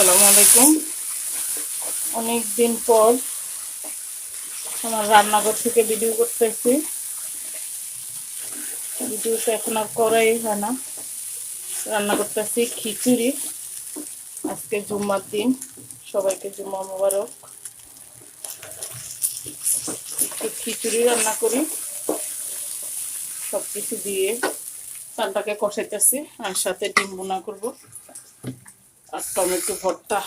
আসসালামু আলাইকুম। অনেক দিন পর আমার রান্নাঘর থেকে ভিডিও করতেছি। ভিডিওটা এখন আর করাই হয় না। রান্না করতেছি খিচুড়ি। আজকে জুম্মার দিন, সবাইকে জুম্মা মোবারক। একটু খিচুড়ি রান্না করি, সব কিছু দিয়ে চালটাকে কষাইতেছি, আর সাথে ডিম ভুনা করব আর টমেটো ভর্তা।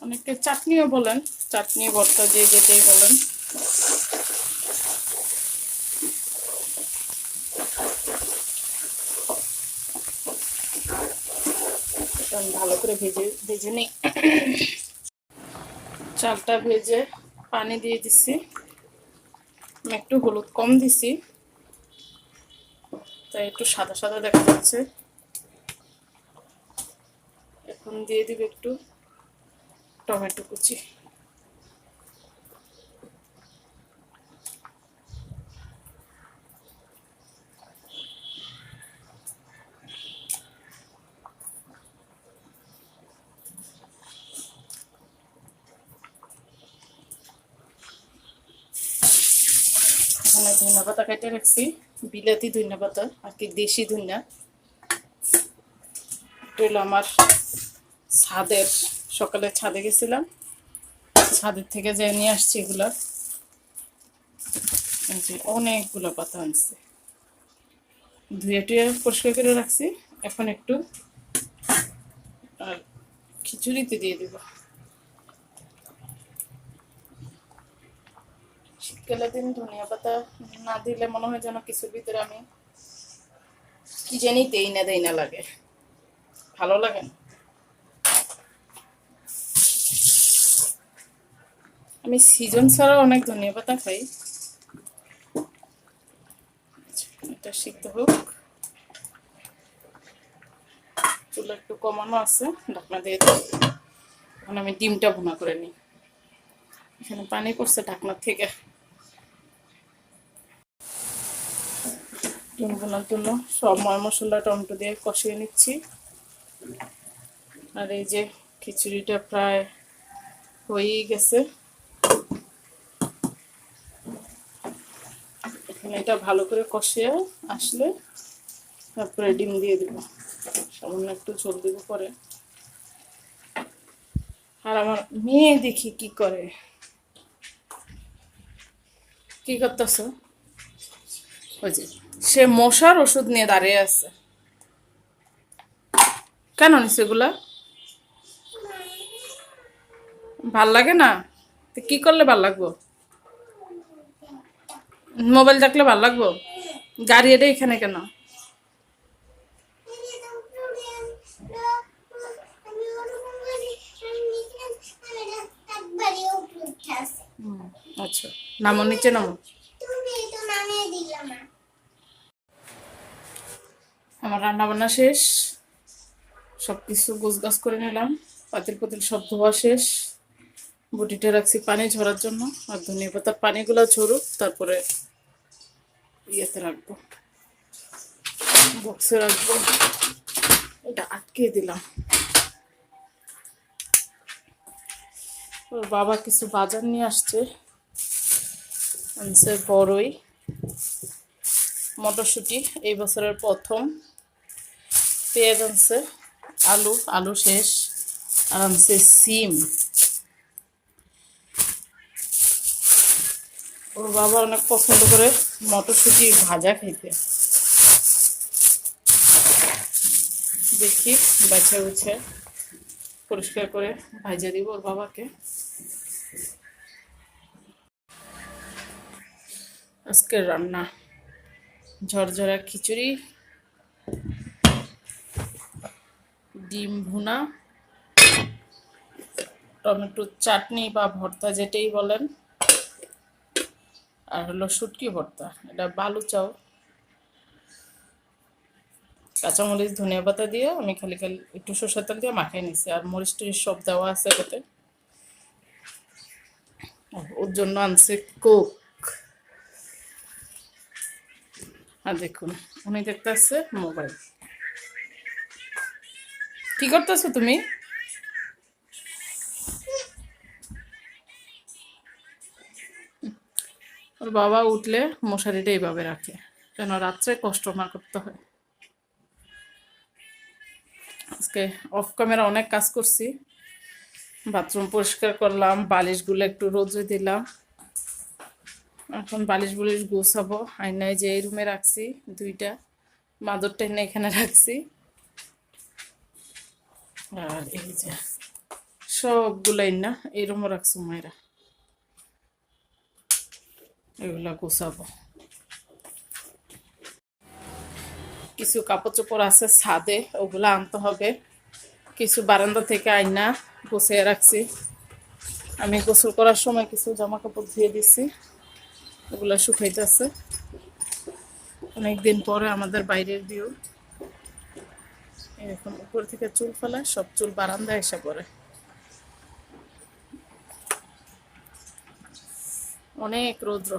অনেকে চাটনিও বলেন, চাটনি ভর্তা যে যেটাই বলেন। ভালো করে ভেজে নিই। চালটা ভেজে পানি দিয়ে দিচ্ছি। আমি একটু হলুদ কম দিছি, তাই একটু সাদা সাদা দেখা যাচ্ছে। এখন দিয়ে দিব একটু টমেটো কুচি। এখানে ধনিয়া পাতা কেটে রাখছি, বিলাতি ধনিয়া পাতা আর কি, দেশি ধনিয়া। এটা হলো আমার ছাদের, সকালে ছাদে গেছিলাম, ছাদের থেকে যে নিয়ে আসছি এগুলা। অনেকগুলো পাতা আনছে, ধুয়ে টুয়ে পরিষ্কার করে রাখছি। এখন একটু আর খিচুড়িতে দিয়ে দিব। শীতকালের দিন ধনিয়া পাতা না দিলে মনে হয় যেন কিছুর ভিতরে আমি কি জানি দেই না লাগে, ভালো লাগে না। আমি সিজন ছাড়াও অনেক ধনিয়া পাতা খাই। এটা সিদ্ধ হোক, চুলা একটু কমানো আছে, ঢাকনা দিয়ে দিই। এখন আমি ডিমটা ভুনা করে নিই। এখানে পানি পড়ছে ঢাকনার থেকে। ডিম ভুনার জন্য সব মশলা টমেটো দিয়ে কষিয়ে নিচ্ছি। আর এই যে খিচুড়িটা প্রায় হয়েই গেছে। এখানে এটা ভালো করে কষিয়ে আসলে তারপরে ডিম দিয়ে দিব, সামান্য একটু ঝোল দিব পরে। আর আমার মেয়ে দেখি কি করে। কি করতেছ? ওই যে সে মশার ওষুধ নিয়ে দাঁড়িয়ে আছে। কেন নিস এগুলা? ভাল লাগে না? তো কি করলে ভাল লাগবো? মোবাইল দেখলে ভাল লাগবো? গাড়ি এটা এখানে কেন? আচ্ছা, নামো নিচে নামো। আমার রান্না বান্না শেষ, সব কিছু গোছগাছ করে নিলাম। পাতিল পাতিল সব ধোয়া শেষ। বটিটা রাখছি পানি ঝরার জন্য, আর ধনিয়া পাতার পানিগুলো ঝরুক, তারপরে ইয়েতে রাখবো, বক্সে রাখবো। এটা আটকে দিলাম। ওর বাবা কিছু বাজার নিয়ে আসছে, আনছে বড়ই, মটরশুঁটি এই বছরের প্রথম, পেঁয়াজ আনছে, আলু শেষ, আর আনছে সিম। ওর বাবা অনেক পছন্দ করে মটরশুঁটি ভাজা খাইতে। দেখি বাছা উঠে পরিষ্কার করে ভাজা দিব ওর বাবাকে। আজকের রান্না ঝরঝরা খিচুড়ি, ডিম ভুনা, টমেটোর চাটনি বা ভর্তা যেটাই বলেন, আর হলো শুটকি ভর্তা। এটা বালু চাও, কাঁচামরিচ ধনিয়া পাতা দিয়ে আমি খালি একটু সরষের তেল দিয়ে মাখিয়ে নিছি, আর মরিচ টরিচ সব দেওয়া আছে এটাতে। ওর জন্য আনছে কোক। আর দেখুন উনি দেখতে আসছে মোবাইল। কি করতেছো তুমি? ওর বাবা উঠলে মশারিটা এইভাবে রাখে, যেন রাত্রে কষ্ট না করতে হয়। আজকে অফ ক্যামেরা অনেক কাজ করছি। বাথরুম পরিষ্কার করলাম, বালিশগুলো একটু রোদে দিলাম। এখন বালিশ বুলিশ গুছাবো। আয়নায় যে এই রুমে রাখছি দুইটা, মাদুরটা এনে এখানে রাখছি। আর এই যে সবগুলাই না এই রুমও রাখছি মায়েরা, এগুলা গুছাবো। কিছু কাপড় চোপড় আছে ছাদে, ওগুলা আনতে হবে। কিছু বারান্দা থেকে আয়না গুছিয়ে রাখছি। আমি গোসল করার সময় কিছু জামা কাপড় ধুয়ে দিছি, ওগুলা শুকাইতেছে। অনেকদিন পরে আমাদের বাইরের ভিউ। এরকম উপর থেকে চুল ফেলায়, সব চুল বারান্দায় এসে পড়ে। অনেক রৌদ্র।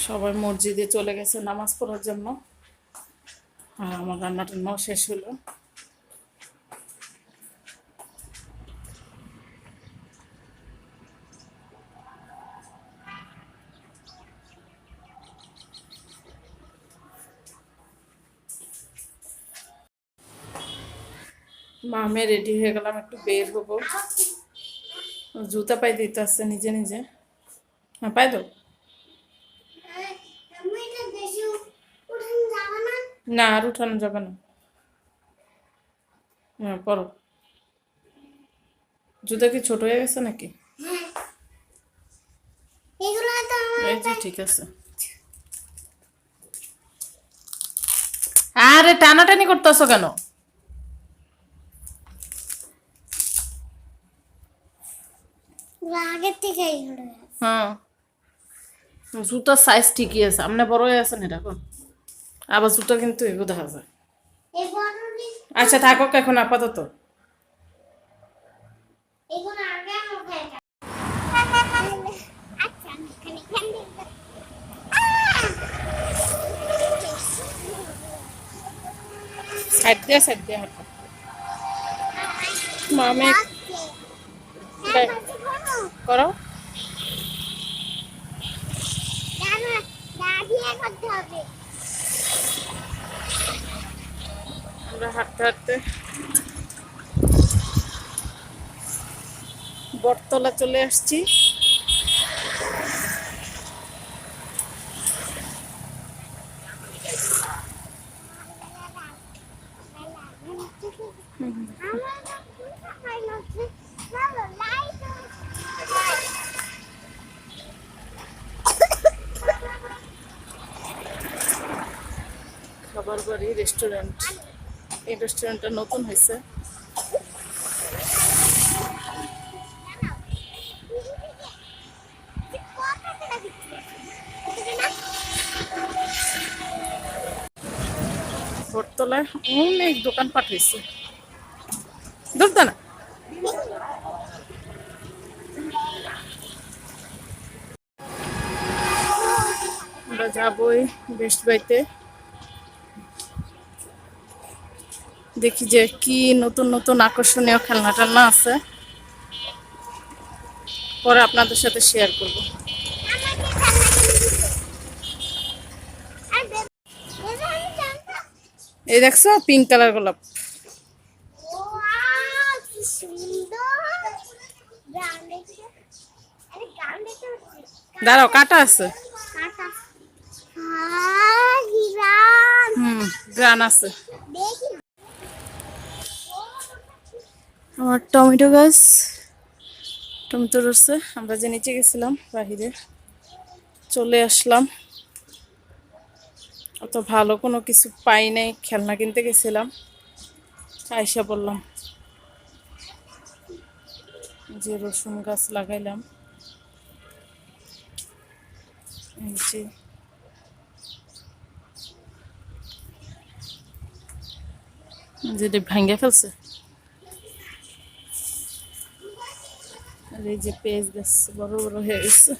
সবাই মসজিদে চলে গেছে নামাজ পড়ার জন্য। আর আমার রান্নাটা শেষ হলো। মা আমি রেডি হয়ে গেলাম, একটু বের হবো। জুতা পাই দিতে আসছে নিজে নিজে। হ্যাঁ পাই দো। না আর উঠানো যাবে না। হ্যাঁ পরো। জুতা কি ছোট হয়ে গেছে নাকি? এই যে ঠিক আছে। আরে টানাটানি করতেছো কেন? হ্যাঁ জুতার সাইজ ঠিকই আছে, আপনি বড় হয়ে আছেন এটা এখন। আবার জুতা কিন্তু এগো দেখা যায়। আচ্ছা থাকুক এখন আপাতত। সাইড দিয়ে হাঁটো। মামে করো। আমরা হাঁটতে হাঁটতে বটতলা চলে আসছি। খাবার বাড়ি রেস্টুরেন্ট। এই রেস্টুরেন্টটা নতুন হয়েছে। বটতলায় অনেক দোকানপাট হয়েছে। ধরতে না। আমরা যাবই বেস্ট বাইতে। দেখি যে কি নতুন নতুন আকর্ষণীয় খেলনা টেলনা আছে, পরে আপনাদের সাথে শেয়ার করব। এই দেখছো পিঙ্ক কালার গোলাপ। দাঁড়াও কাটা আছে। গ্রান আছে। আমার টমেটো গাছ, টমেটো রয়েছে। আমরা যে নিচে গেছিলাম বাহিরে, চলে আসলাম। অত ভালো কোনো কিছু পাই নাই, খেলনা কিনতে গেছিলাম, আইসা বললাম যে রসুন গাছ লাগাইলাম। এই যে যেটা ভাঙ্গে ফেলছে। আর এই যে পেঁয়াজ গাছ বড় বড় হয়ে গেছে।